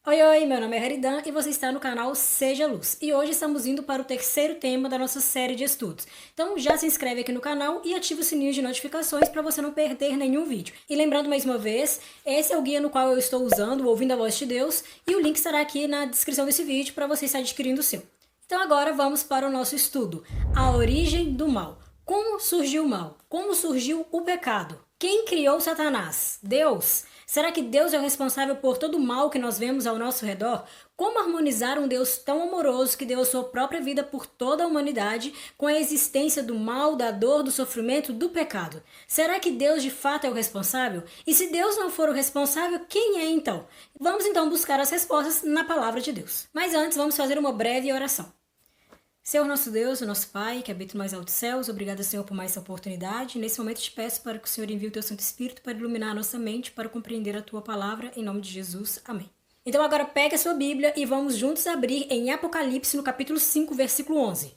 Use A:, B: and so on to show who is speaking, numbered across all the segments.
A: Oi, oi, meu nome é Heridan e você está no canal Seja Luz. E hoje estamos indo para o terceiro tema da nossa série de estudos. Então já se inscreve aqui no canal e ativa o sininho de notificações para você não perder nenhum vídeo. E lembrando mais uma vez, esse é o guia no qual eu estou usando, Ouvindo a Voz de Deus, e o link estará aqui na descrição desse vídeo para você estar adquirindo o seu. Então agora vamos para o nosso estudo, a origem do mal. Como surgiu o mal? Como surgiu o pecado? Quem criou Satanás? Deus? Será que Deus é o responsável por todo o mal que nós vemos ao nosso redor? Como harmonizar um Deus tão amoroso que deu a sua própria vida por toda a humanidade com a existência do mal, da dor, do sofrimento, do pecado? Será que Deus de fato é o responsável? E se Deus não for o responsável, quem é então? Vamos então buscar as respostas na palavra de Deus. Mas antes, vamos fazer uma breve oração. Senhor nosso Deus, nosso Pai, que habita no mais altos céus, obrigado, Senhor, por mais essa oportunidade. Nesse momento te peço para que o Senhor envie o teu Santo Espírito para iluminar a nossa mente, para compreender a tua palavra, em nome de Jesus. Amém. Então agora pegue a sua Bíblia e vamos juntos abrir em Apocalipse, no capítulo 5, versículo 11.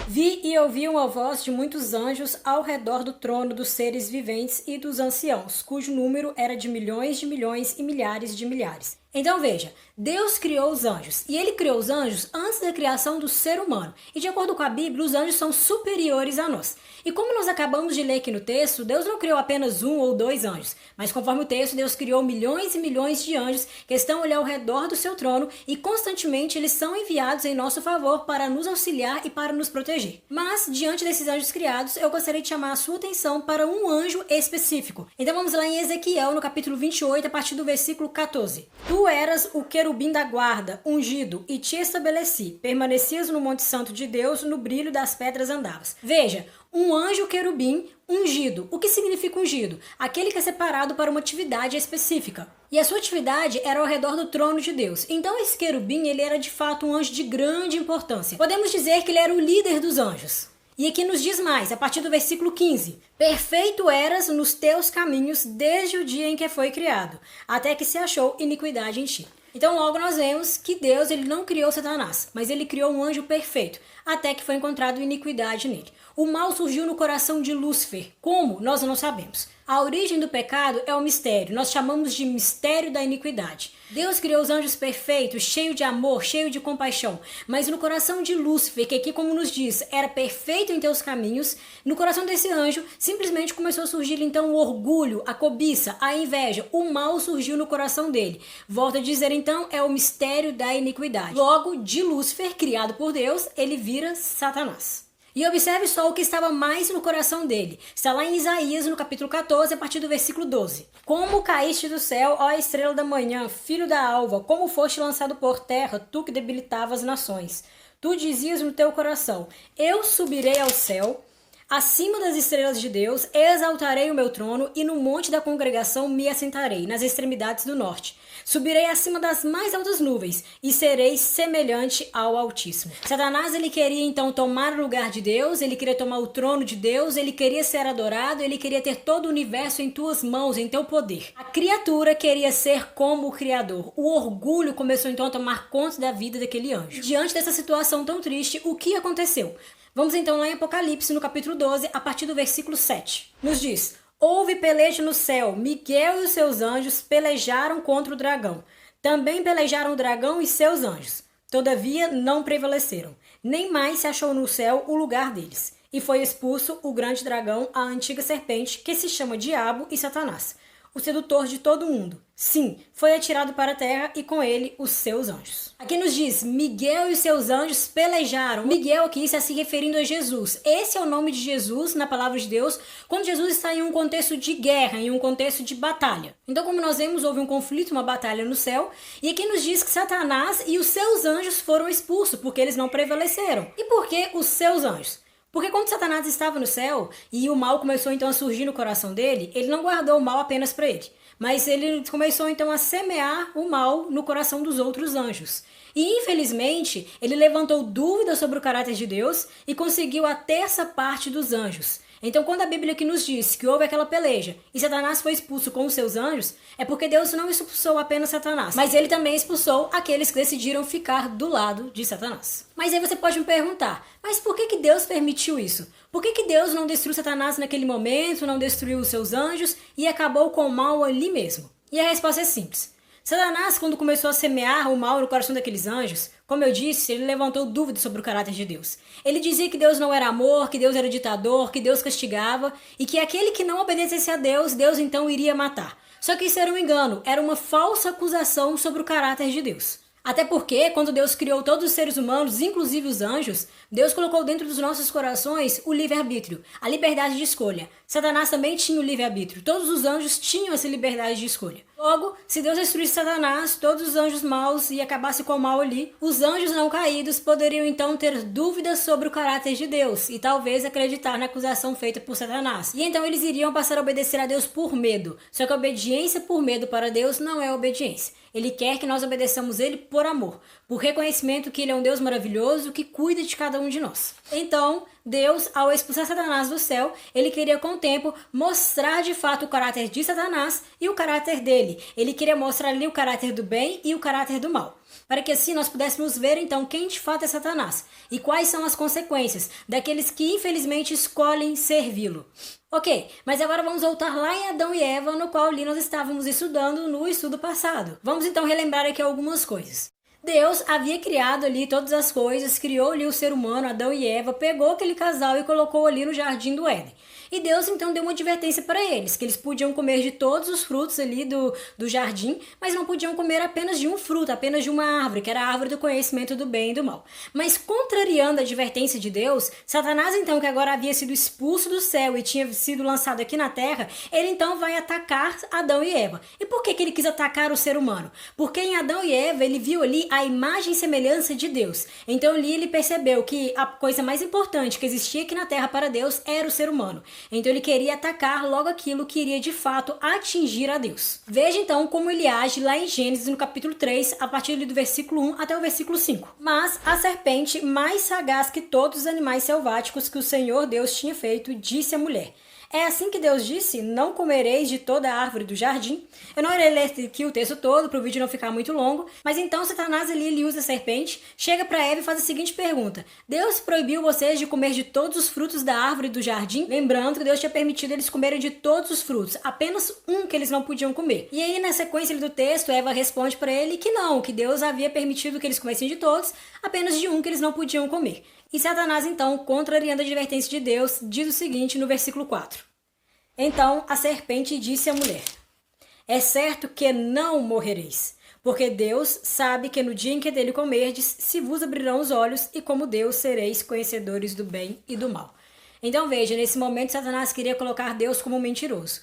A: Vi e ouvi uma voz de muitos anjos ao redor do trono dos seres viventes e dos anciãos, cujo número era de milhões e milhares de milhares. Então veja, Deus criou os anjos, e ele criou os anjos antes da criação do ser humano. E de acordo com a Bíblia, os anjos são superiores a nós. E como nós acabamos de ler aqui no texto, Deus não criou apenas um ou dois anjos, mas conforme o texto, Deus criou milhões e milhões de anjos que estão ali ao redor do seu trono e constantemente eles são enviados em nosso favor para nos auxiliar e para nos proteger. Mas, diante desses anjos criados, eu gostaria de chamar a sua atenção para um anjo específico. Então vamos lá em Ezequiel, no capítulo 28, a partir do versículo 14. Tu eras o querubim da guarda, ungido, e te estabeleci. Permanecias no monte santo de Deus, no brilho das pedras andavas. Veja, um anjo querubim ungido. O que significa ungido? Aquele que é separado para uma atividade específica. E a sua atividade era ao redor do trono de Deus. Então esse querubim, ele era de fato um anjo de grande importância. Podemos dizer que ele era o líder dos anjos. E aqui nos diz mais, a partir do versículo 15. Perfeito eras nos teus caminhos desde o dia em que foi criado, até que se achou iniquidade em ti. Então logo nós vemos que Deus ele não criou Satanás, mas ele criou um anjo perfeito, até que foi encontrado iniquidade nele. O mal surgiu no coração de Lúcifer. Como? Nós não sabemos. A origem do pecado é um mistério. Nós chamamos de mistério da iniquidade. Deus criou os anjos perfeitos, cheio de amor, cheio de compaixão. Mas no coração de Lúcifer, que aqui como nos diz, era perfeito em teus caminhos, no coração desse anjo simplesmente começou a surgir então o orgulho, a cobiça, a inveja. O mal surgiu no coração dele. Volto a dizer então, é o mistério da iniquidade. Logo, de Lúcifer, criado por Deus, ele vira Satanás. E observe só o que estava mais no coração dele. Está lá em Isaías, no capítulo 14, a partir do versículo 12. Como caíste do céu, ó estrela da manhã, filho da alva, como foste lançado por terra, tu que debilitavas as nações. Tu dizias no teu coração, eu subirei ao céu, acima das estrelas de Deus, exaltarei o meu trono e no monte da congregação me assentarei, nas extremidades do norte. Subirei acima das mais altas nuvens e serei semelhante ao Altíssimo. Satanás, ele queria então tomar o lugar de Deus, ele queria tomar o trono de Deus, ele queria ser adorado, ele queria ter todo o universo em tuas mãos, em teu poder. A criatura queria ser como o Criador. O orgulho começou então a tomar conta da vida daquele anjo. Diante dessa situação tão triste, o que aconteceu? Vamos então lá em Apocalipse, no capítulo 12, a partir do versículo 7. Nos diz: houve peleja no céu, Miguel e os seus anjos pelejaram contra o dragão. Também pelejaram o dragão e seus anjos. Todavia não prevaleceram, nem mais se achou no céu o lugar deles. E foi expulso o grande dragão, a antiga serpente, que se chama Diabo e Satanás, o sedutor de todo mundo. Sim, foi atirado para a terra e com ele os seus anjos. Aqui nos diz, Miguel e os seus anjos pelejaram. Miguel aqui está se referindo a Jesus. Esse é o nome de Jesus na palavra de Deus, quando Jesus está em um contexto de guerra, em um contexto de batalha. Então, como nós vemos, houve um conflito, uma batalha no céu, e aqui nos diz que Satanás e os seus anjos foram expulsos, porque eles não prevaleceram. E por que os seus anjos? Porque quando Satanás estava no céu e o mal começou então a surgir no coração dele, ele não guardou o mal apenas para ele, mas ele começou então a semear o mal no coração dos outros anjos. E infelizmente, ele levantou dúvidas sobre o caráter de Deus e conseguiu a terça parte dos anjos. Então, quando a Bíblia aqui nos diz que houve aquela peleja e Satanás foi expulso com os seus anjos, é porque Deus não expulsou apenas Satanás, mas ele também expulsou aqueles que decidiram ficar do lado de Satanás. Mas aí você pode me perguntar, mas por que Deus permitiu isso? Por que Deus não destruiu Satanás naquele momento, não destruiu os seus anjos e acabou com o mal ali mesmo? E a resposta é simples. Satanás, quando começou a semear o mal no coração daqueles anjos, como eu disse, ele levantou dúvidas sobre o caráter de Deus. Ele dizia que Deus não era amor, que Deus era ditador, que Deus castigava e que aquele que não obedecesse a Deus, Deus então iria matar. Só que isso era um engano, era uma falsa acusação sobre o caráter de Deus. Até porque, quando Deus criou todos os seres humanos, inclusive os anjos, Deus colocou dentro dos nossos corações o livre-arbítrio, a liberdade de escolha. Satanás também tinha o livre-arbítrio. Todos os anjos tinham essa liberdade de escolha. Logo, se Deus destruísse Satanás, todos os anjos maus e acabasse com o mal ali, os anjos não caídos poderiam então ter dúvidas sobre o caráter de Deus e talvez acreditar na acusação feita por Satanás. E então eles iriam passar a obedecer a Deus por medo. Só que a obediência por medo para Deus não é obediência. Ele quer que nós obedeçamos Ele por amor, por reconhecimento que Ele é um Deus maravilhoso que cuida de cada um de nós. Então, Deus, ao expulsar Satanás do céu, Ele queria com o tempo mostrar de fato o caráter de Satanás e o caráter dele. Ele queria mostrar ali o caráter do bem e o caráter do mal. Para que assim nós pudéssemos ver então quem de fato é Satanás e quais são as consequências daqueles que infelizmente escolhem servi-lo. Ok, mas agora vamos voltar lá em Adão e Eva, no qual ali nós estávamos estudando no estudo passado. Vamos então relembrar aqui algumas coisas. Deus havia criado ali todas as coisas, criou ali o ser humano, Adão e Eva, pegou aquele casal e colocou ali no jardim do Éden. E Deus então deu uma advertência para eles, que eles podiam comer de todos os frutos ali do jardim, mas não podiam comer apenas de um fruto, apenas de uma árvore, que era a árvore do conhecimento do bem e do mal. Mas contrariando a advertência de Deus, Satanás então, que agora havia sido expulso do céu e tinha sido lançado aqui na terra, ele então vai atacar Adão e Eva. E por que ele quis atacar o ser humano? Porque em Adão e Eva ele viu ali a imagem e semelhança de Deus. Então ali ele percebeu que a coisa mais importante que existia aqui na terra para Deus era o ser humano. Então ele queria atacar logo aquilo que iria de fato atingir a Deus. Veja então como ele age lá em Gênesis no capítulo 3, a partir do versículo 1 até o versículo 5. Mas a serpente, mais sagaz que todos os animais selváticos que o Senhor Deus tinha feito, disse à mulher: é assim que Deus disse, não comereis de toda a árvore do jardim. Eu não irei ler aqui o texto todo, para o vídeo não ficar muito longo, mas então Satanás ali ele usa a serpente, chega para Eva e faz a seguinte pergunta: Deus proibiu vocês de comer de todos os frutos da árvore do jardim? Lembrando que Deus tinha permitido eles comerem de todos os frutos, apenas um que eles não podiam comer. E aí na sequência do texto, Eva responde para ele que não, que Deus havia permitido que eles comessem de todos, apenas de um que eles não podiam comer. E Satanás, então, contrariando a advertência de Deus, diz o seguinte no versículo 4. Então a serpente disse à mulher: é certo que não morrereis, porque Deus sabe que no dia em que dele comerdes, se vos abrirão os olhos, e como Deus sereis conhecedores do bem e do mal. Então veja, nesse momento Satanás queria colocar Deus como um mentiroso.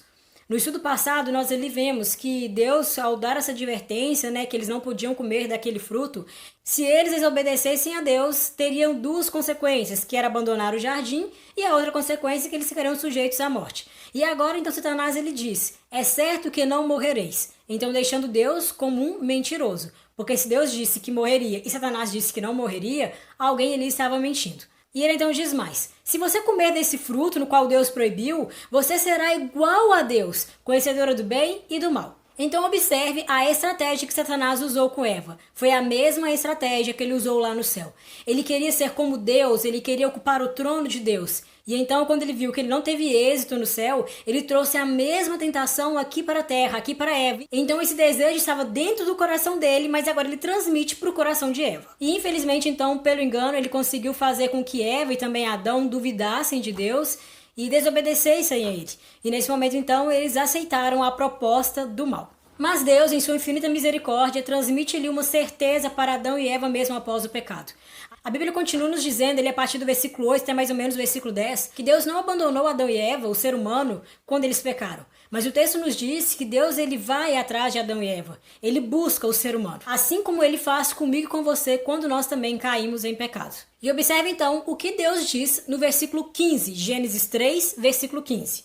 A: No estudo passado, nós ali vemos que Deus, ao dar essa advertência, que eles não podiam comer daquele fruto, se eles desobedecessem a Deus, teriam duas consequências, que era abandonar o jardim, e a outra consequência é que eles ficariam sujeitos à morte. E agora, então, Satanás, ele diz: é certo que não morrereis. Então, deixando Deus como um mentiroso. Porque se Deus disse que morreria e Satanás disse que não morreria, alguém ali estava mentindo. E ele então diz mais: se você comer desse fruto no qual Deus proibiu, você será igual a Deus, conhecedora do bem e do mal. Então observe a estratégia que Satanás usou com Eva. Foi a mesma estratégia que ele usou lá no céu. Ele queria ser como Deus, ele queria ocupar o trono de Deus. E então, quando ele viu que ele não teve êxito no céu, ele trouxe a mesma tentação aqui para a terra, aqui para Eva. Então esse desejo estava dentro do coração dele, mas agora ele transmite para o coração de Eva. E infelizmente, então, pelo engano, ele conseguiu fazer com que Eva e também Adão duvidassem de Deus e desobedecessem a ele. E nesse momento, então, eles aceitaram a proposta do mal. Mas Deus, em sua infinita misericórdia, transmite-lhe uma certeza para Adão e Eva mesmo após o pecado. A Bíblia continua nos dizendo, a partir do versículo 8 até mais ou menos o versículo 10, que Deus não abandonou Adão e Eva, o ser humano, quando eles pecaram. Mas o texto nos diz que Deus ele vai atrás de Adão e Eva. Ele busca o ser humano. Assim como ele faz comigo e com você quando nós também caímos em pecado. E observe então o que Deus diz no versículo 15, Gênesis 3, versículo 15.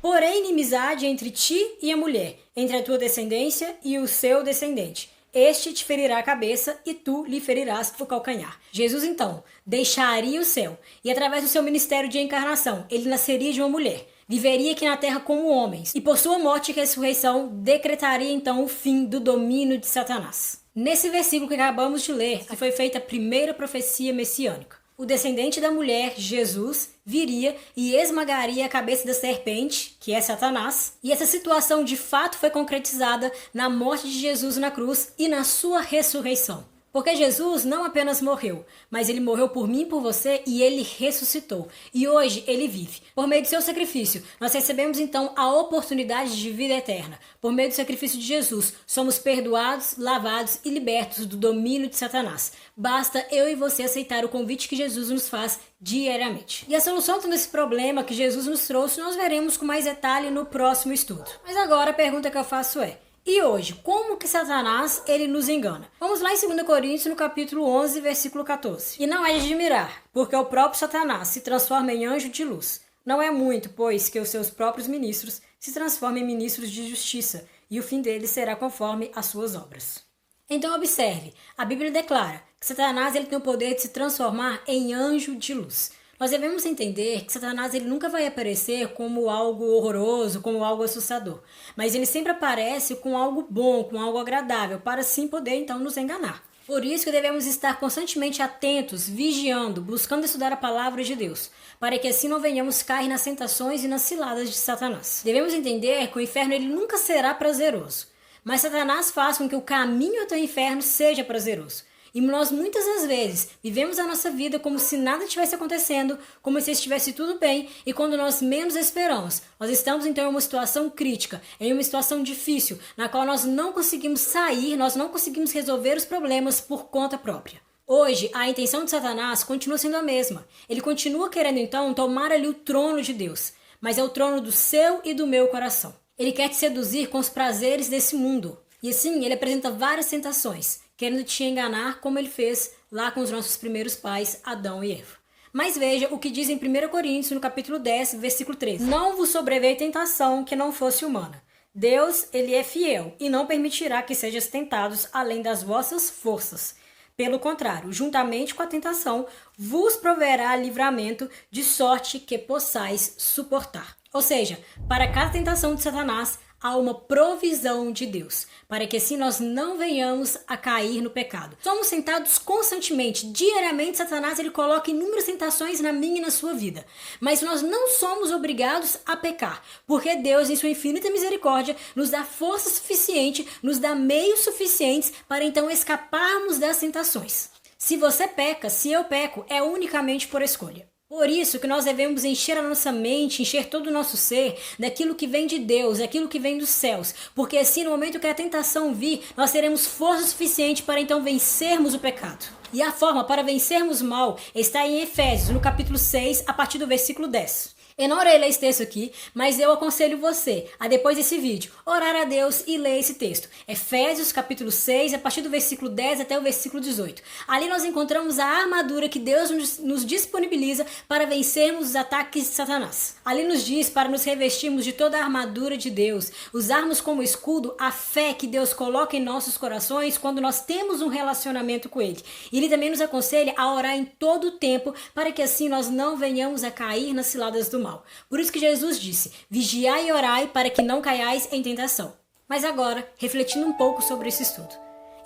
A: Porém, inimizade entre ti e a mulher, entre a tua descendência e o seu descendente. Este te ferirá a cabeça e tu lhe ferirás o calcanhar. Jesus, então, deixaria o céu e, através do seu ministério de encarnação, ele nasceria de uma mulher. Viveria aqui na terra como homens e, por sua morte e ressurreição, decretaria, então, o fim do domínio de Satanás. Nesse versículo que acabamos de ler, foi feita a primeira profecia messiânica. o descendente da mulher, Jesus, viria e esmagaria a cabeça da serpente, que é Satanás. E essa situação de fato foi concretizada na morte de Jesus na cruz e na sua ressurreição. Porque Jesus não apenas morreu, mas ele morreu por mim e por você e ele ressuscitou. E hoje ele vive. Por meio do seu sacrifício, nós recebemos então a oportunidade de vida eterna. Por meio do sacrifício de Jesus, somos perdoados, lavados e libertos do domínio de Satanás. Basta eu e você aceitar o convite que Jesus nos faz diariamente. E a solução desse problema que Jesus nos trouxe, nós veremos com mais detalhe no próximo estudo. Mas agora a pergunta que eu faço é: e hoje, como que Satanás ele nos engana? Vamos lá em 2 Coríntios, no capítulo 11, versículo 14. E não é de admirar, porque o próprio Satanás se transforma em anjo de luz. Não é muito, pois, que os seus próprios ministros se transformem em ministros de justiça, e o fim deles será conforme as suas obras. Então observe, a Bíblia declara que Satanás ele tem o poder de se transformar em anjo de luz. Nós devemos entender que Satanás ele nunca vai aparecer como algo horroroso, como algo assustador. Mas ele sempre aparece com algo bom, com algo agradável, para assim poder então nos enganar. Por isso que devemos estar constantemente atentos, vigiando, buscando estudar a palavra de Deus, para que assim não venhamos cair nas tentações e nas ciladas de Satanás. Devemos entender que o inferno ele nunca será prazeroso, mas Satanás faz com que o caminho até o inferno seja prazeroso. E nós muitas das vezes vivemos a nossa vida como se nada estivesse acontecendo, como se estivesse tudo bem, e quando nós menos esperamos, nós estamos então em uma situação crítica, em uma situação difícil, na qual nós não conseguimos sair, nós não conseguimos resolver os problemas por conta própria. Hoje, a intenção de Satanás continua sendo a mesma. Ele continua querendo então tomar ali o trono de Deus, mas é o trono do seu e do meu coração. Ele quer te seduzir com os prazeres desse mundo. E assim, ele apresenta várias tentações, querendo te enganar como ele fez lá com os nossos primeiros pais, Adão e Eva. Mas veja o que diz em 1 Coríntios, no capítulo 10, versículo 13. Não vos sobreveio tentação que não fosse humana. Deus, ele é fiel e não permitirá que sejais tentados além das vossas forças. Pelo contrário, juntamente com a tentação, vos proverá livramento de sorte que possais suportar. Ou seja, para cada tentação de Satanás, há uma provisão de Deus, para que assim nós não venhamos a cair no pecado. Somos tentados constantemente, diariamente Satanás ele coloca inúmeras tentações na minha e na sua vida. Mas nós não somos obrigados a pecar, porque Deus em sua infinita misericórdia nos dá força suficiente, nos dá meios suficientes para então escaparmos das tentações. Se você peca, se eu peco, é unicamente por escolha. Por isso que nós devemos encher a nossa mente, encher todo o nosso ser daquilo que vem de Deus, daquilo que vem dos céus. Porque assim, no momento que a tentação vir, nós teremos força suficiente para então vencermos o pecado. E a forma para vencermos o mal está em Efésios, no capítulo 6, a partir do versículo 10. Eu não orei ler esse texto aqui, mas eu aconselho você a, depois desse vídeo, orar a Deus e ler esse texto. Efésios, capítulo 6, a partir do versículo 10 até o versículo 18. Ali nós encontramos a armadura que Deus nos disponibiliza para vencermos os ataques de Satanás. Ali nos diz para nos revestirmos de toda a armadura de Deus, usarmos como escudo a fé que Deus coloca em nossos corações quando nós temos um relacionamento com Ele. E Ele também nos aconselha a orar em todo o tempo para que assim nós não venhamos a cair nas ciladas do mal. Por isso que Jesus disse, vigiai e orai para que não caiais em tentação. Mas agora, refletindo um pouco sobre esse estudo.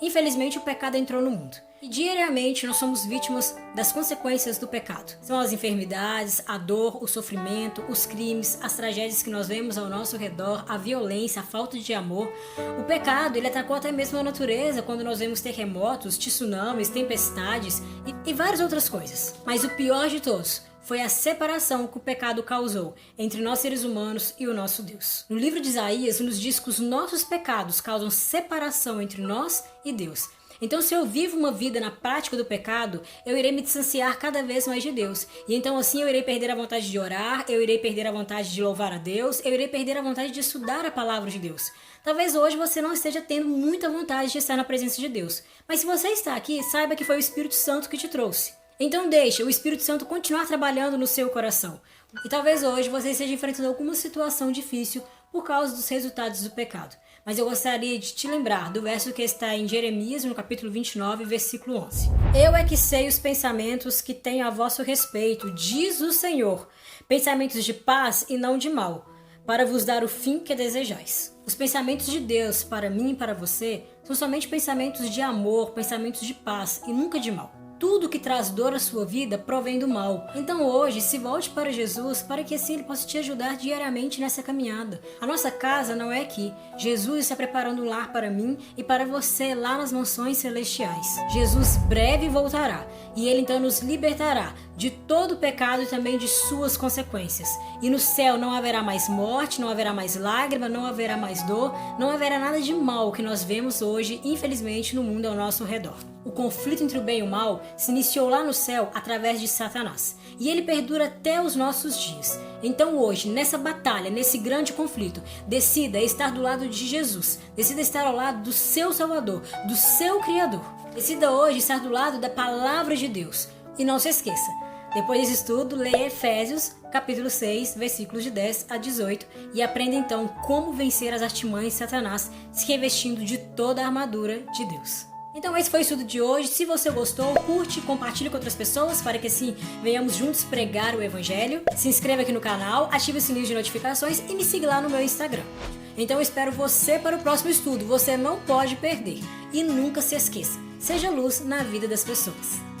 A: Infelizmente o pecado entrou no mundo. E diariamente nós somos vítimas das consequências do pecado. São as enfermidades, a dor, o sofrimento, os crimes, as tragédias que nós vemos ao nosso redor, a violência, a falta de amor. O pecado, ele atacou até mesmo a natureza quando nós vemos terremotos, tsunamis, tempestades e várias outras coisas. Mas o pior de todos foi a separação que o pecado causou entre nós seres humanos e o nosso Deus. No livro de Isaías nos diz que os nossos pecados causam separação entre nós e Deus. Então, se eu vivo uma vida na prática do pecado, eu irei me distanciar cada vez mais de Deus. E então assim eu irei perder a vontade de orar, eu irei perder a vontade de louvar a Deus, eu irei perder a vontade de estudar a palavra de Deus. Talvez hoje você não esteja tendo muita vontade de estar na presença de Deus. Mas se você está aqui, saiba que foi o Espírito Santo que te trouxe. Então deixe o Espírito Santo continuar trabalhando no seu coração. E talvez hoje você esteja enfrentando alguma situação difícil por causa dos resultados do pecado. Mas eu gostaria de te lembrar do verso que está em Jeremias, no capítulo 29, versículo 11. Eu é que sei os pensamentos que tenho a vosso respeito, diz o Senhor, pensamentos de paz e não de mal, para vos dar o fim que desejais. Os pensamentos de Deus para mim e para você são somente pensamentos de amor, pensamentos de paz e nunca de mal. tudo que traz dor à sua vida provém do mal. Então hoje, se volte para Jesus para que assim Ele possa te ajudar diariamente nessa caminhada. A nossa casa não é aqui. Jesus está preparando um lar para mim e para você lá nas mansões celestiais. Jesus breve voltará e Ele então nos libertará de todo o pecado e também de suas consequências. E no céu não haverá mais morte, não haverá mais lágrima, não haverá mais dor, não haverá nada de mal que nós vemos hoje, infelizmente, no mundo ao nosso redor. O conflito entre o bem e o mal se iniciou lá no céu através de Satanás. E ele perdura até os nossos dias. Então hoje, nessa batalha, nesse grande conflito, decida estar do lado de Jesus. Decida estar ao lado do seu Salvador, do seu Criador. Decida hoje estar do lado da Palavra de Deus. E não se esqueça, depois desse estudo, leia Efésios, capítulo 6, versículos de 10 a 18 e aprenda então como vencer as artimanhas de Satanás se revestindo de toda a armadura de Deus. Então esse foi o estudo de hoje. Se você gostou, curte e compartilhe com outras pessoas para que assim venhamos juntos pregar o Evangelho. Se inscreva aqui no canal, ative o sininho de notificações e me siga lá no meu Instagram. Então eu espero você para o próximo estudo. Você não pode perder. E nunca se esqueça, seja luz na vida das pessoas.